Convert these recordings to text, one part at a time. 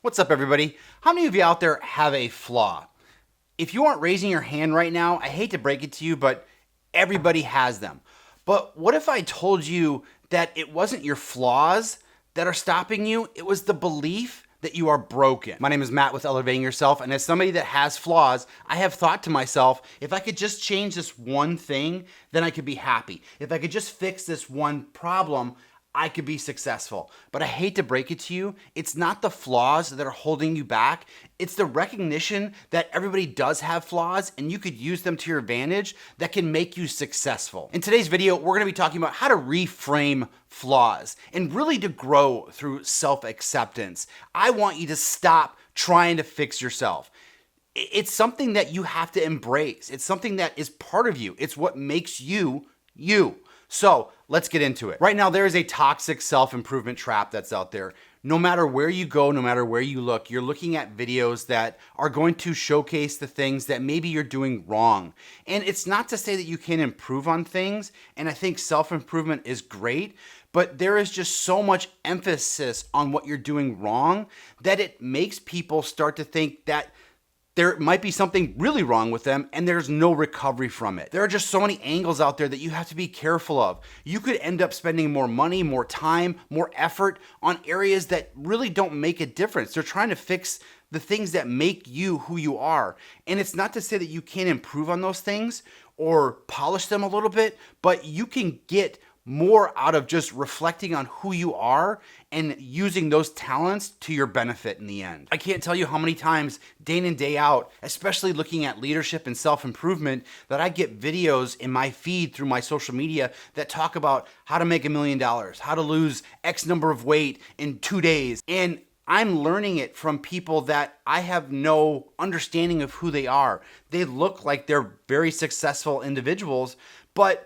What's up, everybody? How many of you out there have a flaw? If you aren't raising your hand right now, I hate to break it to you, but everybody has them. But what if I told you that it wasn't your flaws that are stopping you, it was the belief that you are broken? My name is Matt with Elevating Yourself, and as somebody that has flaws, I have thought to myself, if I could just change this one thing, then I could be happy. If I could just fix this one problem, I could be successful. But I hate to break it to you, it's not the flaws that are holding you back. It's the recognition that everybody does have flaws and you could use them to your advantage that can make you successful. In today's video, we're going to be talking about how to reframe flaws and really to grow through self-acceptance. I want you to stop trying to fix yourself. It's something that you have to embrace. It's something that is part of you. It's what makes you, you. So let's get into it. Right now, there is a toxic self-improvement trap that's out there. No matter where you go, no matter where you look, you're looking at videos that are going to showcase the things that maybe you're doing wrong. And it's not to say that you can't improve on things. And I think self-improvement is great, but there is just so much emphasis on what you're doing wrong that it makes people start to think that there might be something really wrong with them and there's no recovery from it. There are just so many angles out there that you have to be careful of. You could end up spending more money, more time, more effort on areas that really don't make a difference. They're trying to fix the things that make you who you are. And it's not to say that you can't improve on those things or polish them a little bit, but you can get more out of just reflecting on who you are and using those talents to your benefit in the end. I can't tell you how many times day in and day out, especially looking at leadership and self-improvement, that I get videos in my feed through my social media that talk about how to make $1 million, how to lose X number of weight in 2 days. And I'm learning it from people that I have no understanding of who they are. They look like they're very successful individuals, but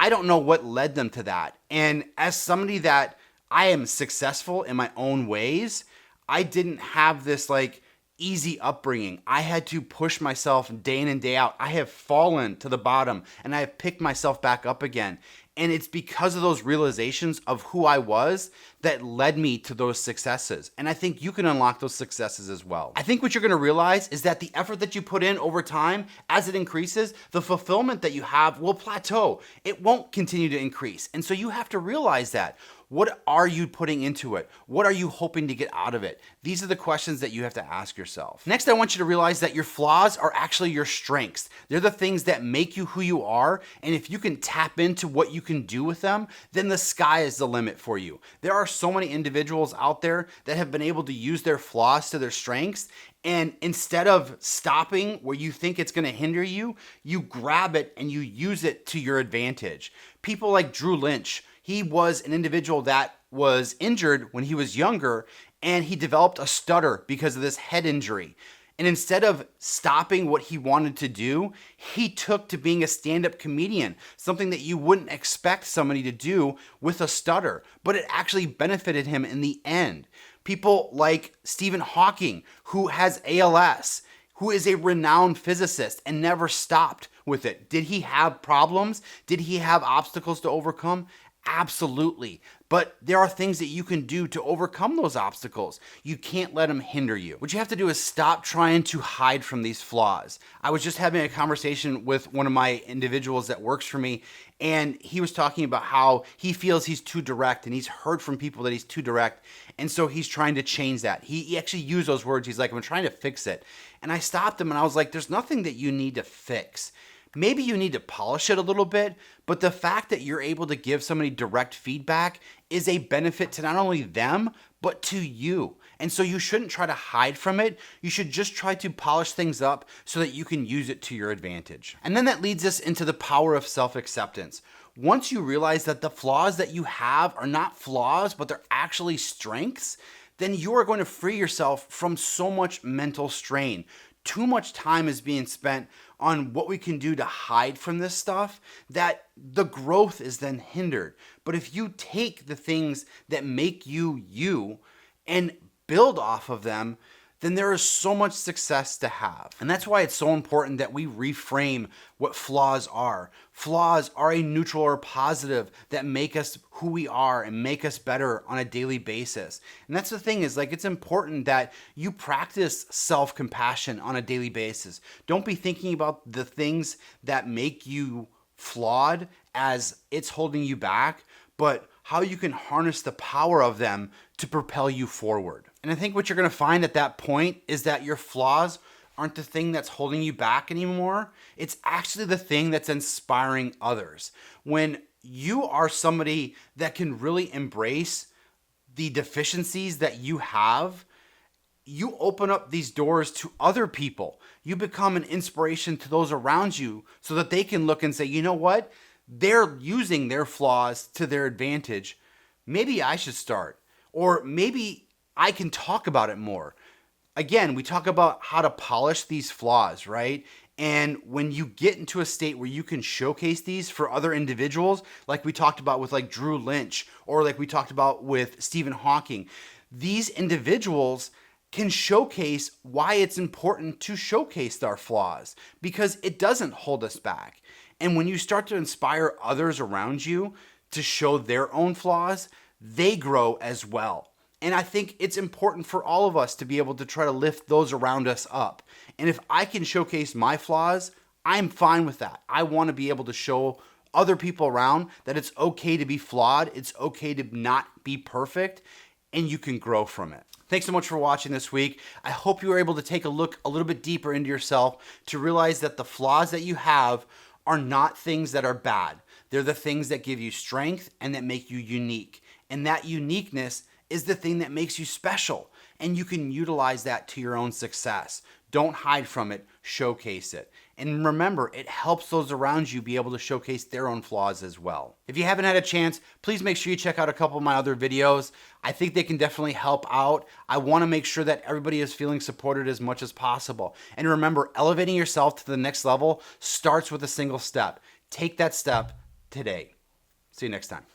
I don't know what led them to that. And as somebody that I am successful in my own ways, I didn't have this like easy upbringing. I had to push myself day in and day out. I have fallen to the bottom and I have picked myself back up again. And it's because of those realizations of who I was that led me to those successes. And I think you can unlock those successes as well. I think what you're gonna realize is that the effort that you put in over time, as it increases, the fulfillment that you have will plateau. It won't continue to increase. And so you have to realize that. What are you putting into it? What are you hoping to get out of it? These are the questions that you have to ask yourself. Next, I want you to realize that your flaws are actually your strengths. They're the things that make you who you are. And if you can tap into what you can do with them, then the sky is the limit for you. There are so many individuals out there that have been able to use their flaws to their strengths. And instead of stopping where you think it's going to hinder you, you grab it and you use it to your advantage. People like Lynch, he was an individual that was injured when he was younger and he developed a stutter because of this head injury. And instead of stopping what he wanted to do, he took to being a stand-up comedian, something that you wouldn't expect somebody to do with a stutter, but it actually benefited him in the end. People like Stephen Hawking, who has ALS, who is a renowned physicist and never stopped with it. Did he have problems? Did he have obstacles to overcome? Absolutely. But there are things that you can do to overcome those obstacles. You can't let them hinder you. What you have to do is stop trying to hide from these flaws. I was just having a conversation with one of my individuals that works for me, and he was talking about how he feels he's too direct, and he's heard from people that he's too direct, and so he's trying to change that. He actually used those words. He's like, I'm trying to fix it. And I stopped him, and I was like, there's nothing that you need to fix. Maybe you need to polish it a little bit, but the fact that you're able to give somebody direct feedback is a benefit to not only them, but to you. And so you shouldn't try to hide from it. You should just try to polish things up so that you can use it to your advantage. And then that leads us into the power of self-acceptance. Once you realize that the flaws that you have are not flaws, but they're actually strengths, then you are going to free yourself from so much mental strain. Too much time is being spent on what we can do to hide from this stuff that the growth is then hindered. But if you take the things that make you you and build off of them, then there is so much success to have. And that's why it's so important that we reframe what flaws are. Flaws are a neutral or positive that make us who we are and make us better on a daily basis. And that's the thing is, like, it's important that you practice self-compassion on a daily basis. Don't be thinking about the things that make you flawed as it's holding you back, but how you can harness the power of them to propel you forward. And I think what you're going to find at that point is that your flaws aren't the thing that's holding you back anymore. It's actually the thing that's inspiring others. When you are somebody that can really embrace the deficiencies that you have, you open up these doors to other people. You become an inspiration to those around you so that they can look and say, you know what? They're using their flaws to their advantage. Maybe I should start. Or maybe I can talk about it more. Again, we talk about how to polish these flaws, right? And when you get into a state where you can showcase these for other individuals, like we talked about with like Drew Lynch, or like we talked about with Stephen Hawking, these individuals can showcase why it's important to showcase our flaws, because it doesn't hold us back. And when you start to inspire others around you to show their own flaws, they grow as well. And I think it's important for all of us to be able to try to lift those around us up. And if I can showcase my flaws, I'm fine with that. I want to be able to show other people around that it's okay to be flawed. It's okay to not be perfect, and you can grow from it. Thanks so much for watching this week. I hope you were able to take a look a little bit deeper into yourself to realize that the flaws that you have are not things that are bad. They're the things that give you strength and that make you unique. And that uniqueness is the thing that makes you special. And you can utilize that to your own success. Don't hide from it, showcase it. And remember, it helps those around you be able to showcase their own flaws as well. If you haven't had a chance, please make sure you check out a couple of my other videos. I think they can definitely help out. I want to make sure that everybody is feeling supported as much as possible. And remember, elevating yourself to the next level starts with a single step. Take that step today. See you next time.